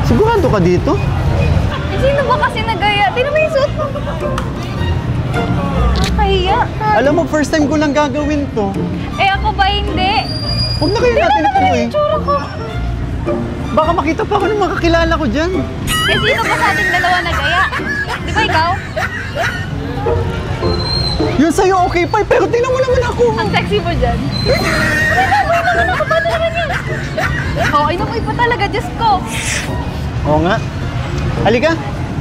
Sigurado ka dito? Eh, sino ba kasi nagaya? Tingnan mo yung suot mo. Nakahiya. Alam mo, first time ko lang gagawin to. Eh, ako ba hindi? Huwag na kayo natin ito eh. Yung tsura ko. Baka makita pa ako ng mga kakilala ko dyan. Eh, sino ba sa ating dalawa nagaya? Di ba ikaw? Yun sa'yo okay pa, pero tingnan mo naman ako. Ang sexy mo dyan. Ay, naman ako. Paano naman yan? Oo, ay naman pa talaga. Diyos ko. Oo nga. Halika.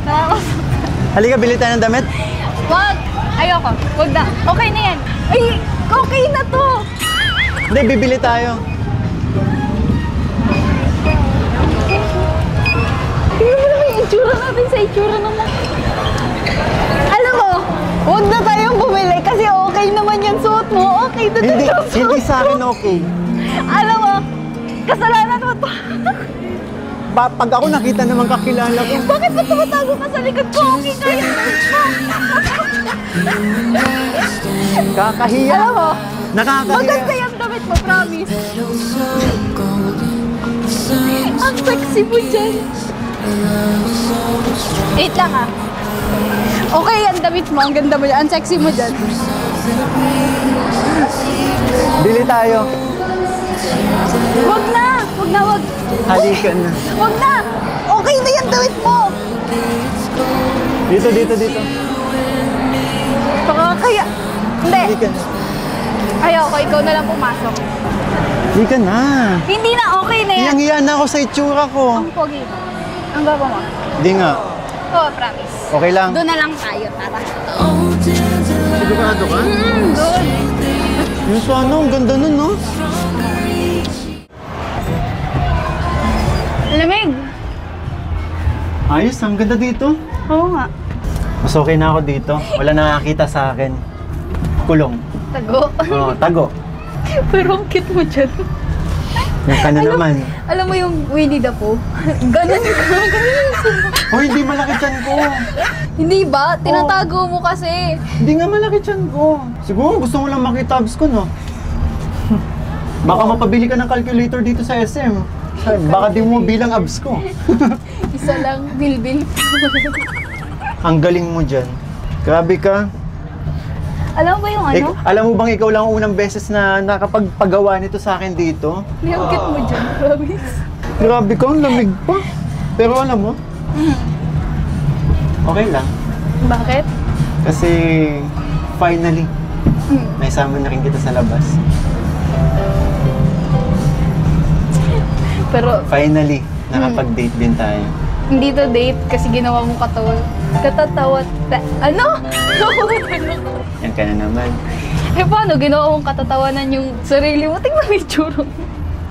Nakakasok. Halika, bili tayo ng damit. Wag. Ayoko. Wag na. Okay na yan. Ay, okay na to. Hindi, bibili tayo. Tingnan mo naman yung itsura natin sa itsura naman. Alam mo, huwag na tayong bumili kasi okay naman yung suot mo. Okay na Hindi, yung suot hindi sa akin okay. Alam mo, kasalanan mo to. Pag ako nakita naman kakilala ko. Bakit ba tumatago ka sa likod ko? Okay kayo. Kakahiya. Alam mo, Nakakahiya. maganda yung damit mo, promise. Ang sexy mo dyan. Wait lang ah. Okay ang damit mo, ang ganda mo dyan. Ang sexy mo dyan. Bili tayo. Wag na! Wag na, wag. Halika na. Wag na! Okay na yung damit mo! Dito, dito, dito. Kaya... Hindi. Halika na. Ayoko, ikaw na lang pumasok. Halika na. Hindi na, okay na yan. Hiyang-hiya na ako sa itsura ko. Ang pogi. Ang gaba mo. Hindi nga. Oo, promise. Okay lang. Doon na lang tayo, tara. Sigurado ka? Doon. Yung sa ano, ang ganda nun, no? Lamig. Ayos, ang ganda dito. Oo nga. Mas okay na ako dito. Wala nakakita sa akin. Kulong. Tago. Oo, tago. Pero ang cute mo dyan. Yung ka na naman. Alam mo yung Winnie the Pooh? Ganun ka. Ganun yung sumo. Oh, hindi malaki tiyan ko. Hindi ba? Tinatago mo kasi. Hindi nga malaki tiyan ko. Siguro gusto mo lang makita abs ko, no? Baka mapabili ka ng calculator dito sa SM. Baka di mo bilang abs ko. Isa lang, bilbil. Ang galing mo dyan. Grabe ka. Alam mo ba yung ano? Alam mo bang ikaw lang ang unang beses na nakapagpagawa nito sa akin dito? Yung cute mo dyan, promise. Grabe ka, ang lamig pa. Pero alam mo, okay lang. Bakit? Kasi finally, naisama na rin kita sa labas. Pero Finally, nakapag-date din tayo. hindi to date kasi ginawa mo katatawa. Ano? Yan ka na naman. Eh paano? Ginawa mong katatawanan yung sarili mo. Tingnan mo yung tsura mo.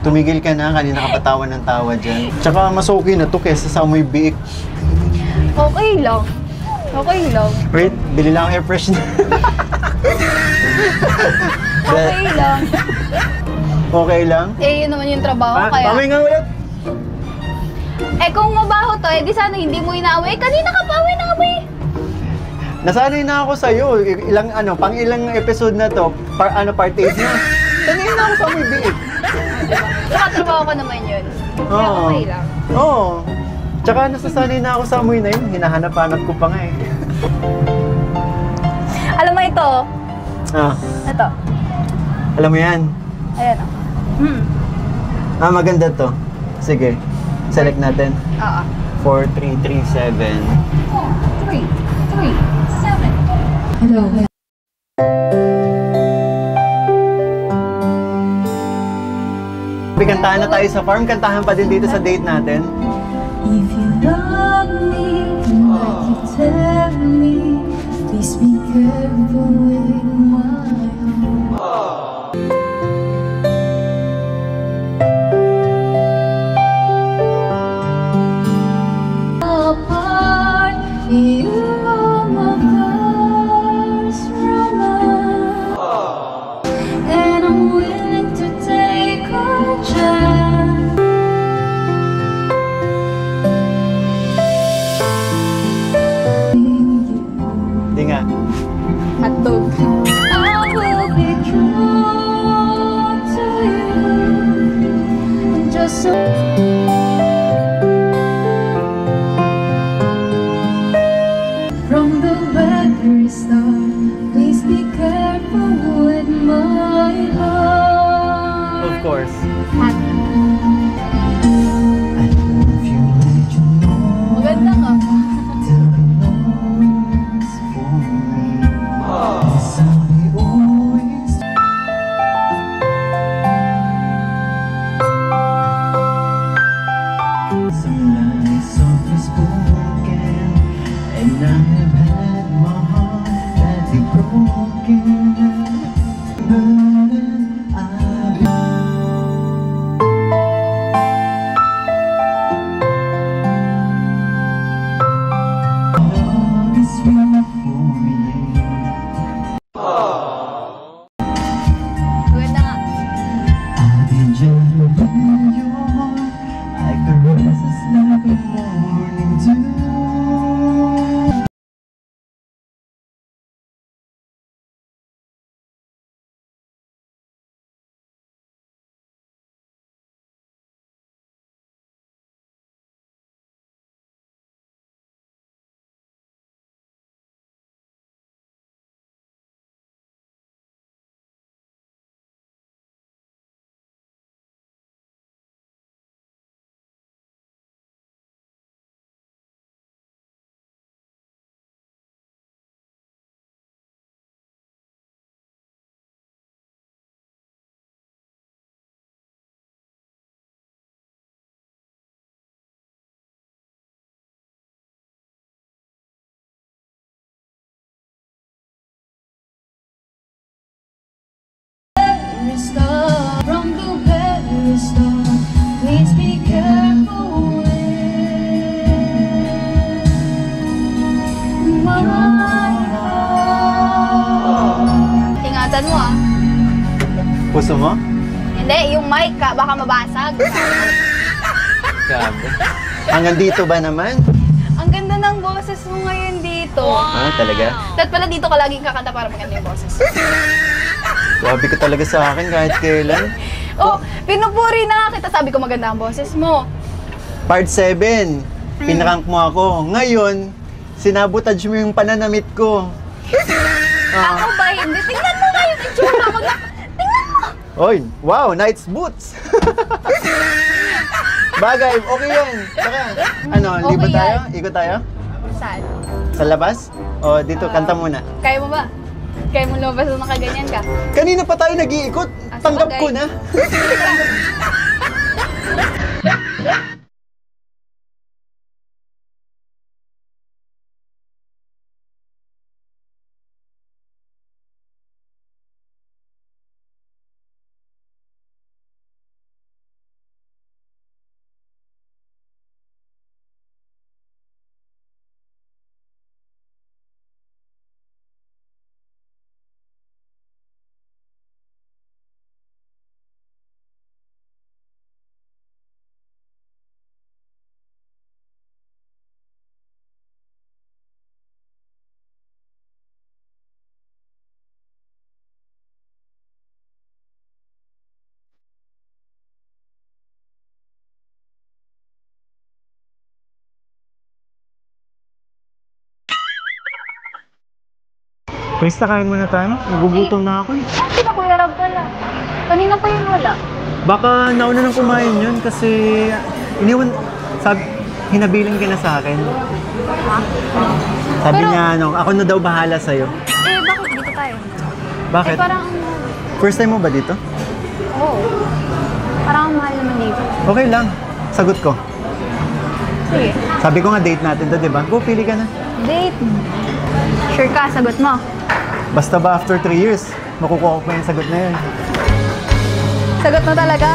Tumigil ka na, kanina ka patawa ng tawa dyan. Tsaka mas okay na to kesa sa amoy biik. Okay lang. Okay lang. Wait, bili lang ang air freshener. Okay lang. Okay lang? Eh, yun naman yung trabaho Ah, kaya. pamay nga ulit. Eh, kung mabaho to, eh, di sana hindi mo inaamoy. Kanina ka pa amoy na amoy. Nasanay na ako sa'yo. Ilang pang ilang episode na to, part 8 na. Sanay na ako sa amoy biik. Nakatrabaho ko naman yun. Kaya Oo. okay lang. Oo. Tsaka nasasanay na ako sa amoy na yun. Hinahanap-hanap ko pa nga eh. Alam mo ito? Ah, Ito. alam mo yan? Ayan o. Ah, maganda to. Sige. Select natin. Oo. 4337. 3, 3, 7. Hello. Kantahan na tayo sa farm. Kantahan pa din dito sa date natin. If you love me, like you tell me, please be careful with my heart. Apart, you are my first romance, and I'm willing to take a chance. Hindi nga. Hotdog. I will be true some lies softly spoken, and I have had my heart badly broken. Burden I've love is sweet for you. Maganda nga. I'll be gentle with your heart, like the roses like a morning dew. Star from the very start, please be careful with my heart. Ingatan mo ah. Puso mo? Hindi, yung mic ka, baka mabasag. Grabe. Hanggang dito ba naman? Ang ganda ng boses mo ngayon dito. Ah, talaga? Dapat pala dito ka laging kakanta para maganda yung boses. Grabe ka talaga sa akin kahit kailan. Oh, pinupuri na kita. Sabi ko maganda ang boses mo. Part 7, pinrank mo ako. Ngayon, sinabotage mo yung pananamit ko. Ako ba hindi? Tingnan mo nga yung itsura mo. Tingnan mo! Oy, wow, Knight's boots! Bagay, okay yan. Saka, ano, Okay liba tayo? yan. Ikot tayo? Saan? Sa labas? O dito, kanta muna. Kaya mo ba? Kaya mo lumabas na nakaganyan ka? Kanina pa tayo nag-iikot. Ah, Tanggap sabagay. ko na. Pwes na kain muna tayo. Nagugutom na ako eh. Hindi na Kuya Rob pala. Kanina pa yun wala. Baka nauna nang kumain yun kasi iniwan, hinabilin ka na sa akin. Sabi Pero- niya, ano, ako na daw bahala sa'yo. Eh, bakit dito tayo? Bakit? Eh, parang, First time mo ba dito? oo. Parang ang mahal naman dito. Okay lang. Sagot ko. Sige. Sabi ko nga date natin to, di ba? Go, pili ka na. Date. Sure ka, sagot mo. Basta ba after 3 years, makukuha ko pa yung sagot na yun. Sagot mo talaga?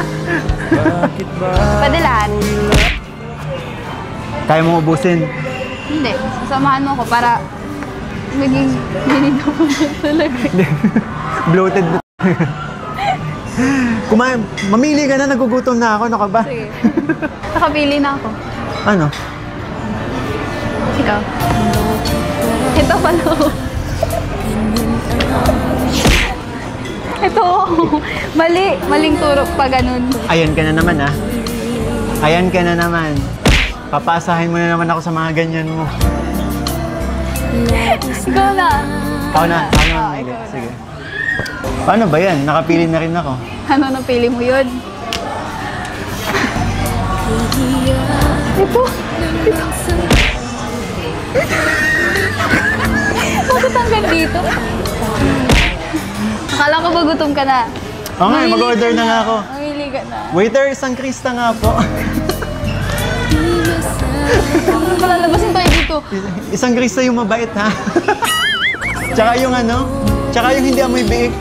Pwede lahat. Kaya mo ubusin. Hindi. Sasamahan mo ko para maging ganito mo talaga. Bloated na. Kumain, mamili ka na, nagugutom na ako. Ano ka ba? Sige. Nakapili na ako. Ano? Ikaw. Ito pala. Ito. Mali. Maling turok pa ganun. Ayan ka na naman ah. Ayan ka na naman. Papasahin mo na naman ako sa mga ganyan mo. Ikaw na. Ako na mamili. Sige. Paano ba yan? Nakapili na rin ako. Ano napili mo yun? Ito. Ito. Bakit hanggang dito? Akala ko ba gutom ka na? Oo nga, mag-order na nga ako. Mamili ka na. Waiter, isang krista nga po. Palalabasin tayo dito. Isang Grace na yung mabait, ha? Tsaka yung ano, tsaka yung hindi amoy biik.